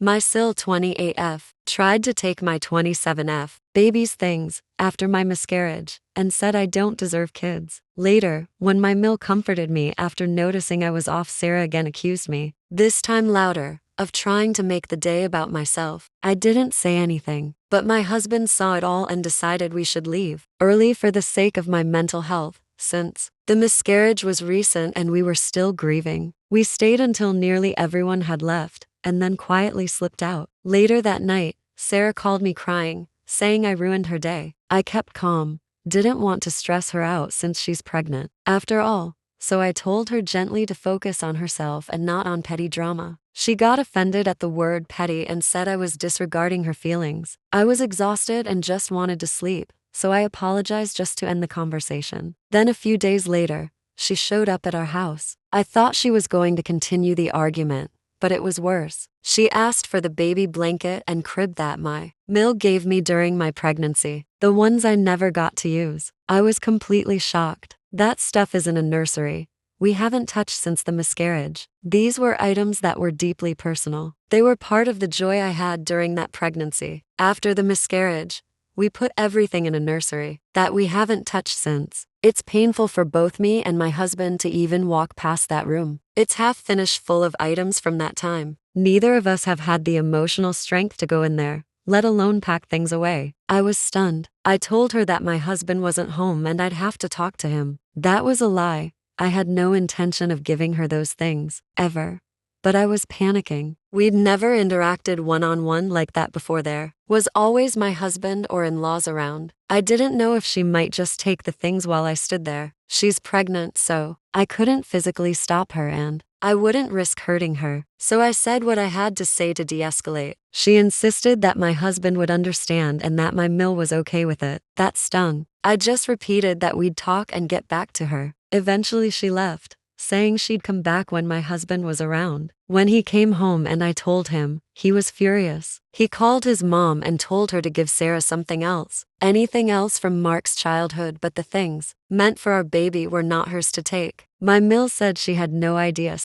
My SIL 28F tried to take my 27F baby's things after my miscarriage and said I don't deserve kids. Later, when my mill comforted me after noticing I was off, Sarah again accused me, this time louder, of trying to make the day about myself. I didn't say anything, but my husband saw it all and decided we should leave early for the sake of my mental health, since the miscarriage was recent and we were still grieving. We stayed until nearly everyone had left, and then quietly slipped out. Later that night, Sarah called me crying, saying I ruined her day. I kept calm, didn't want to stress her out since she's pregnant, after all, so I told her gently to focus on herself and not on petty drama. She got offended at the word petty and said I was disregarding her feelings. I was exhausted and just wanted to sleep, so I apologized just to end the conversation. Then a few days later, she showed up at our house. I thought she was going to continue the argument, but it was worse. She asked for the baby blanket and crib that my mill gave me during my pregnancy, the ones I never got to use. I was completely shocked. That stuff is in a nursery we haven't touched since the miscarriage. These were items that were deeply personal. They were part of the joy I had during that pregnancy. After the miscarriage, we put everything in a nursery that we haven't touched since. It's painful for both me and my husband to even walk past that room. It's half finished, full of items from that time. Neither of us have had the emotional strength to go in there, let alone pack things away. I was stunned. I told her that my husband wasn't home and I'd have to talk to him. That was a lie. I had no intention of giving her those things, ever. But I was panicking. We'd never interacted one-on-one like that before. There was always my husband or in-laws around. I didn't know if she might just take the things while I stood there. She's pregnant, so I couldn't physically stop her and I wouldn't risk hurting her. So I said what I had to say to de-escalate. She insisted that my husband would understand and that my mill was okay with it. That stung. I just repeated that we'd talk and get back to her. Eventually she left, saying she'd come back when my husband was around. When he came home and I told him, he was furious. He called his mom and told her to give Sarah something else. Anything else from Mark's childhood, but the things meant for our baby were not hers to take. My mill said she had no idea.